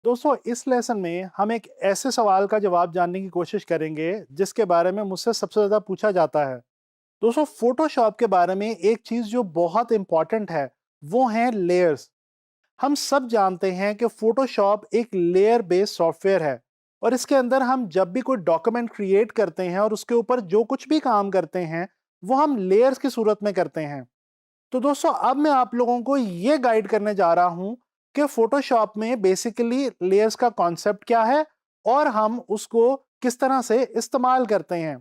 दोस्तों इस लेसन में हम एक ऐसे सवाल का जवाब जानने की कोशिश करेंगे जिसके बारे में मुझसे सबसे ज़्यादा पूछा जाता है। दोस्तों फोटोशॉप के बारे में एक चीज़ जो बहुत इंपॉर्टेंट है वो है लेयर्स। हम सब जानते हैं कि फोटोशॉप एक लेयर बेस्ड सॉफ्टवेयर है और इसके अंदर हम जब भी कोई डॉक्यूमेंट क्रिएट करते हैं और उसके ऊपर जो कुछ भी काम करते हैं वो हम लेयर्स की सूरत में करते हैं। तो दोस्तों अब मैं आप लोगों को ये गाइड करने जा रहा हूं कि फोटोशॉप में बेसिकली लेयर्स का कॉन्सेप्ट क्या है और हम उसको किस तरह से इस्तेमाल करते हैं।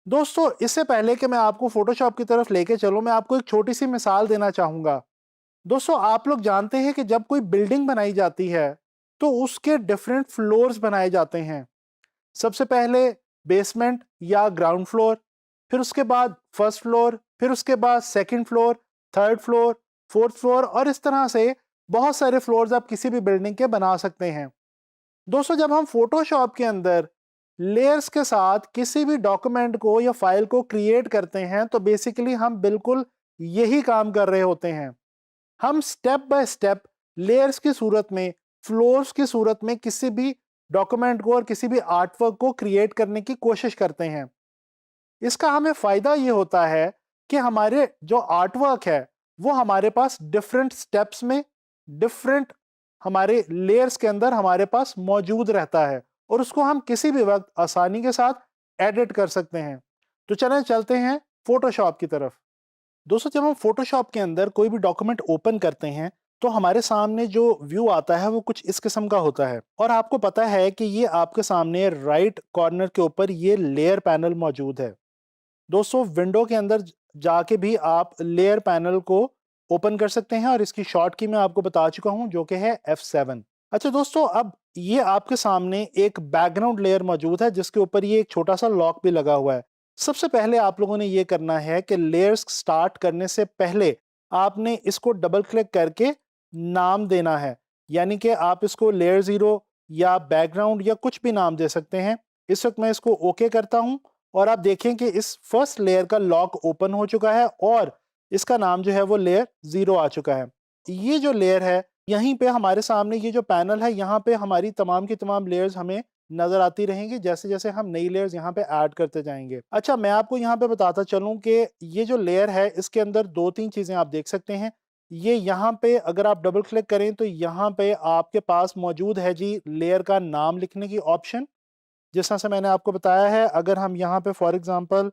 दोस्तों इससे पहले कि मैं आपको फोटोशॉप की तरफ लेके चलूं, मैं आपको एक छोटी सी मिसाल देना चाहूंगा। दोस्तों आप लोग जानते हैं कि जब कोई बिल्डिंग बनाई जाती है तो उसके डिफरेंट फ्लोर्स बनाए जाते हैं। सबसे पहले बेसमेंट या ग्राउंड फ्लोर, फिर उसके बाद फर्स्ट फ्लोर, फिर उसके बाद second floor, third floor, fourth floor और इस तरह से बहुत सारे फ्लोर्स आप किसी भी बिल्डिंग के बना सकते हैं। दोस्तों जब हम फोटोशॉप के अंदर लेयर्स के साथ किसी भी डॉक्यूमेंट को या फाइल को क्रिएट करते हैं तो बेसिकली हम बिल्कुल यही काम कर रहे होते हैं। हम स्टेप बाय स्टेप लेयर्स की सूरत में, फ्लोर्स की सूरत में किसी भी डॉक्यूमेंट को और किसी भी आर्टवर्क को क्रिएट करने की कोशिश करते हैं। इसका हमें फायदा ये होता है कि हमारे जो आर्टवर्क है वो हमारे पास डिफरेंट स्टेप्स में, डिफरेंट हमारे लेयर्स के अंदर हमारे पास मौजूद रहता है और उसको हम किसी भी वक्त आसानी के साथ एडिट कर सकते हैं। तो चलें चलते हैं फोटोशॉप की तरफ। दोस्तों जब हम फोटोशॉप के अंदर कोई भी डॉक्यूमेंट ओपन करते हैं तो हमारे सामने जो व्यू आता है वो कुछ इस किस्म का होता है और आपको पता है कि ये आपके सामने राइट कॉर्नर के ऊपर ये लेयर पैनल मौजूद है। दोस्तों विंडो के अंदर जाके भी आप लेयर पैनल को ओपन कर सकते हैं और इसकी शॉर्ट की मैं आपको बता चुका हूं जो कि है F7। अच्छा दोस्तों अब ये आपके सामने एक बैकग्राउंड लेयर मौजूद है जिसके ऊपर ये एक छोटा सा लॉक भी लगा हुआ है। सबसे पहले आप लोगों ने ये करना है कि लेयर्स स्टार्ट करने से पहले आपने इसको डबल क्लिक करके नाम देना है, यानी कि आप इसको लेयर 0 या बैकग्राउंड या कुछ भी नाम दे सकते हैं। इस वक्त मैं इसको ओके करता हूं और आप देखें कि इस फर्स्ट लेयर का लॉक ओपन हो चुका है और इसका नाम जो है वो लेयर 0 आ चुका है। ये जो लेयर है यहीं पे हमारे सामने ये जो पैनल है यहाँ पे हमारी तमाम की तमाम लेयर्स हमें नजर आती रहेंगी जैसे जैसे हम नई लेयर्स यहाँ पे ऐड करते जाएंगे। अच्छा मैं आपको यहाँ पे बताता चलूं कि ये जो लेयर है इसके अंदर दो तीन चीजें आप देख सकते हैं। ये यहाँ पे अगर आप डबल क्लिक करें तो यहाँ पे आपके पास मौजूद है जी लेयर का नाम लिखने की ऑप्शन। जिस तरह से मैंने आपको बताया है, अगर हम यहाँ पे फॉर एग्जांपल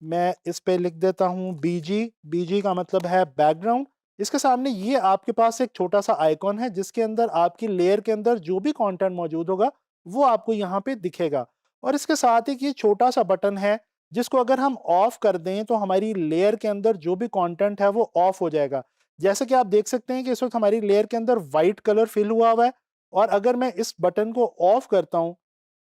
मैं इस पे लिख देता हूँ बीजी। बीजी का मतलब है बैकग्राउंड। इसके सामने ये आपके पास एक छोटा सा आइकॉन है जिसके अंदर आपकी लेयर के अंदर जो भी कंटेंट मौजूद होगा वो आपको यहाँ पे दिखेगा और इसके साथ एक ये छोटा सा बटन है जिसको अगर हम ऑफ कर दें तो हमारी लेयर के अंदर जो भी कंटेंट है वो ऑफ हो जाएगा। जैसे कि आप देख सकते हैं कि इस वक्त हमारी लेयर के अंदर व्हाइट कलर फिल हुआ है और अगर मैं इस बटन को ऑफ करता हूँ,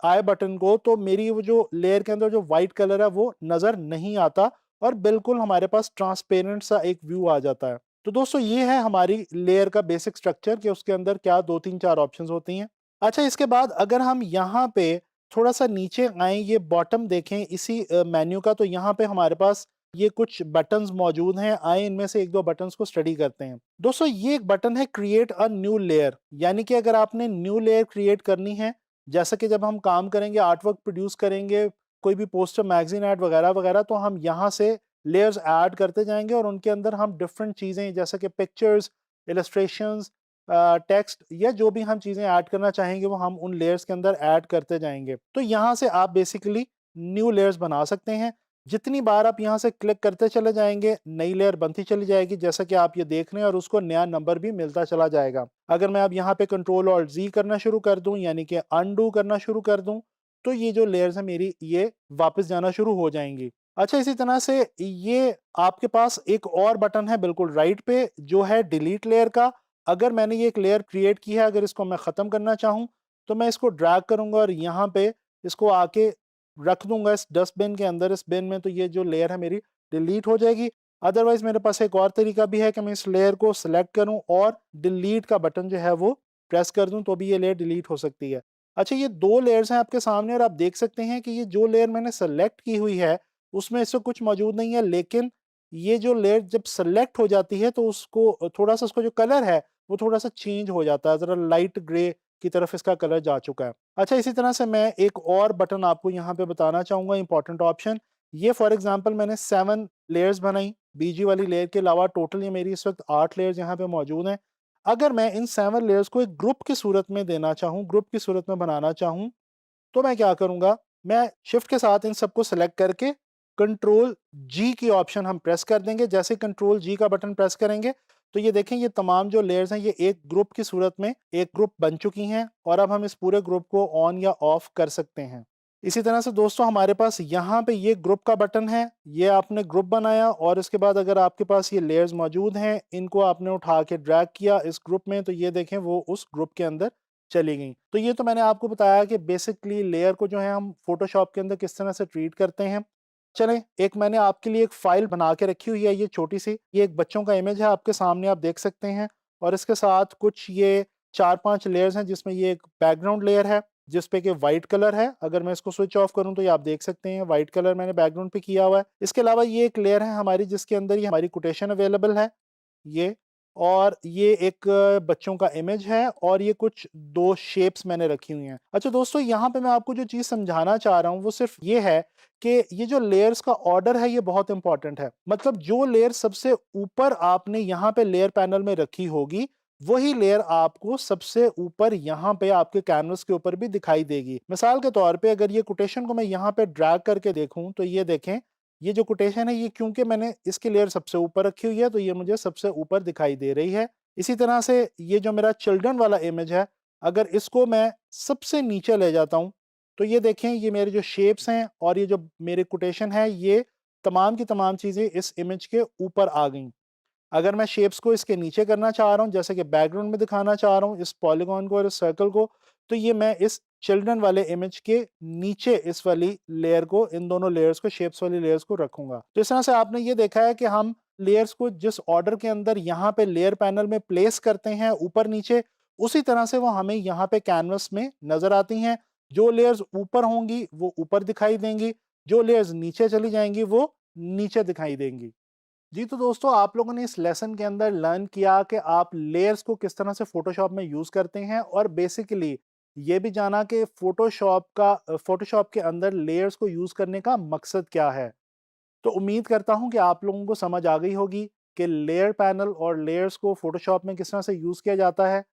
आई बटन को, तो मेरी वो जो लेयर के अंदर जो व्हाइट कलर है वो नजर नहीं आता और बिल्कुल हमारे पास ट्रांसपेरेंट सा एक व्यू आ जाता है। तो दोस्तों ये है हमारी लेयर का बेसिक स्ट्रक्चर कि उसके अंदर क्या दो तीन चार ऑप्शंस होती हैं। अच्छा इसके बाद अगर हम यहाँ पे थोड़ा सा नीचे आए, ये बॉटम देखें इसी मेन्यू का, तो यहाँ पे हमारे पास ये कुछ बटन्स मौजूद हैं। आए इनमें से एक दो बटन्स को स्टडी करते हैं। दोस्तों ये एक बटन है क्रिएट अ न्यू लेयर, यानी कि अगर आपने न्यू लेयर क्रिएट करनी है, जैसा कि जब हम काम करेंगे आर्टवर्क प्रोड्यूस करेंगे, कोई भी पोस्टर मैगजीन ऐड वगैरह वगैरह, तो हम यहाँ से लेयर्स ऐड करते जाएंगे और उनके अंदर हम डिफरेंट चीज़ें जैसे कि पिक्चर्स, इलस्ट्रेशंस, टेक्स्ट या जो भी हम चीज़ें ऐड करना चाहेंगे वो हम उन लेयर्स के अंदर ऐड करते जाएंगे। तो यहाँ से आप बेसिकली न्यू लेयर्स बना सकते हैं। जितनी बार आप यहाँ से क्लिक करते चले जाएंगे नई लेयर बनती चली जाएगी, जैसा कि आप ये देख रहे हैं, और उसको नया नंबर भी मिलता चला जाएगा। अगर मैं अब यहाँ पे कंट्रोल और जी करना शुरू कर दूं, यानी कि अनडू करना शुरू कर दूं, तो ये जो लेयर्स है मेरी ये वापस जाना शुरू हो जाएंगी। अच्छा इसी तरह से ये आपके पास एक और बटन है बिल्कुल राइट पे जो है डिलीट लेयर का। अगर मैंने ये एक लेयर क्रिएट की है, अगर इसको मैं ख़त्म करना चाहूँ तो मैं इसको ड्रैग करूँगा और यहाँ पे इसको आके रख दूंगा इस डस्टबिन के अंदर, इस बिन में, तो ये जो लेयर है मेरी डिलीट हो जाएगी। अदरवाइज मेरे पास एक और तरीका भी है कि मैं इस लेयर को सिलेक्ट करूं और डिलीट का बटन जो है वो प्रेस कर दूं तो भी ये लेयर डिलीट हो सकती है। अच्छा ये दो लेयर्स हैं आपके सामने और आप देख सकते हैं कि ये जो लेयर मैंने सेलेक्ट की हुई है उसमें इससे कुछ मौजूद नहीं है, लेकिन ये जो लेयर जब सेलेक्ट हो जाती है तो उसको थोड़ा सा, उसका जो कलर है वो थोड़ा सा चेंज हो जाता है, ज़रा लाइट ग्रे की तरफ इसका कलर जा चुका है। अच्छा, इसी तरह से मैं एक और बटन आपको यहाँ पे बताना चाहूँगा, इंपॉर्टेंट ऑप्शन। ये फॉर एग्जांपल मैंने 7 लेयर्स बनाई, बीजी वाली लेयर के अलावा टोटल ये मेरी इस वक्त 8 लेयर्स यहाँ पे मौजूद हैं। अगर मैं इन 7 लेयर्स को एक ग्रुप की सूरत में देना चाहूँ, ग्रुप की सूरत में बनाना चाहूँ, तो मैं क्या करूँगा, मैं शिफ्ट के साथ इन सबको सेलेक्ट करके कंट्रोल जी की ऑप्शन हम प्रेस कर देंगे। जैसे कंट्रोल जी का बटन प्रेस करेंगे तो ये देखें, ये तमाम जो लेयर्स हैं ये एक ग्रुप की सूरत में एक ग्रुप बन चुकी हैं और अब हम इस पूरे ग्रुप को ऑन या ऑफ कर सकते हैं। इसी तरह से दोस्तों हमारे पास यहाँ पे ये ग्रुप का बटन है, ये आपने ग्रुप बनाया और इसके बाद अगर आपके पास ये लेयर्स मौजूद हैं, इनको आपने उठा के ड्रैग किया इस ग्रुप में, तो ये देखें वो उस ग्रुप के अंदर चली गई। तो ये तो मैंने आपको बताया कि बेसिकली लेयर को जो है हम फोटोशॉप के अंदर किस तरह से ट्रीट करते हैं। चलें, एक मैंने आपके लिए एक फ़ाइल बना के रखी हुई है, ये छोटी-सी, ये एक बच्चों का इमेज है आपके सामने, आप देख सकते हैं। और इसके साथ कुछ ये 4-5 लेयर्स हैं, जिसमें ये एक बैकग्राउंड लेयर है, जिस पे कि व्हाइट कलर है। अगर मैं इसको स्विच ऑफ करूँ तो ये आप देख सकते हैं, व्हाइट कलर मैंने बैकग्राउंड पे किया हुआ है। इसके अलावा ये एक लेयर है हमारी, जिसके अंदर ये हमारी कोटेशन अवेलेबल है, ये। और ये एक बच्चों का इमेज है और ये कुछ 2 शेप्स मैंने रखी हुई हैं। अच्छा दोस्तों, यहाँ पे मैं आपको जो चीज़ समझाना चाह रहा हूँ वो सिर्फ़ ये है कि ये जो लेयर्स का ऑर्डर है ये बहुत इंपॉर्टेंट है। मतलब जो लेयर सबसे ऊपर आपने यहाँ पे लेयर पैनल में रखी होगी, वही लेयर आपको सबसे ऊपर यहाँ पे आपके कैनवस के ऊपर भी दिखाई देगी। मिसाल के तौर पे अगर ये कोटेशन को मैं यहाँ पे ड्रैग करके देखूँ तो ये देखें, ये जो कोटेशन है ये क्योंकि मैंने इसकी लेयर सबसे ऊपर रखी हुई है तो ये मुझे सबसे ऊपर दिखाई दे रही है। इसी तरह से ये जो मेरा चिल्ड्रन वाला इमेज है, अगर इसको मैं सबसे नीचे ले जाता हूँ तो ये देखें, ये मेरे जो शेप्स हैं और ये जो मेरे कोटेशन है, ये तमाम की तमाम चीज़ें इस इमेज के ऊपर आ गईं। अगर मैं शेप्स को इसके नीचे करना चाह रहा हूँ, जैसे कि बैकग्राउंड में दिखाना चाह रहा हूँ इस पॉलीगॉन को और इस सर्कल को, तो ये मैं इस चिल्ड्रन वाले इमेज के नीचे इस वाली लेयर को, इन दोनों लेयर्स को, शेप्स वाली लेयर्स को रखूंगा। तो इस तरह से आपने ये देखा है कि हम लेयर्स को जिस ऑर्डर के अंदर यहाँ पे लेयर पैनल में प्लेस करते हैं ऊपर नीचे, उसी तरह से वो हमें यहाँ पे कैनवस में नजर आती हैं। जो लेयर्स ऊपर होंगी वो ऊपर दिखाई देंगी, जो लेयर्स नीचे चली जाएंगी वो नीचे दिखाई देंगी। जी, तो दोस्तों आप लोगों ने इस लेसन के अंदर लर्न किया कि आप लेयर्स को किस तरह से फ़ोटोशॉप में यूज़ करते हैं और बेसिकली ये भी जाना कि फ़ोटोशॉप के अंदर लेयर्स को यूज़ करने का मकसद क्या है। तो उम्मीद करता हूँ कि आप लोगों को समझ आ गई होगी कि लेयर पैनल और लेयर्स को फ़ोटोशॉप में किस तरह से यूज़ किया जाता है।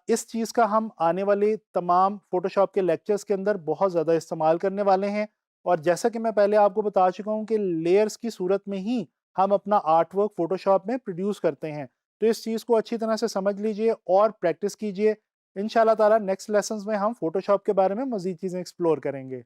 इस चीज़ का हम आने वाले तमाम फ़ोटोशॉप के लेक्चर्स के अंदर बहुत ज़्यादा इस्तेमाल करने वाले हैं। और जैसा कि मैं पहले आपको बता चुका हूँ कि लेयर्स की सूरत में ही हम अपना आर्ट वर्क फ़ोटोशॉप में प्रोड्यूस करते हैं। तो इस चीज़ को अच्छी तरह से समझ लीजिए और प्रैक्टिस कीजिए। इंशाल्लाह ताला नेक्स्ट लेसन्स में हम फ़ोटोशॉप के बारे में मज़ीद चीज़ें एक्सप्लोर करेंगे।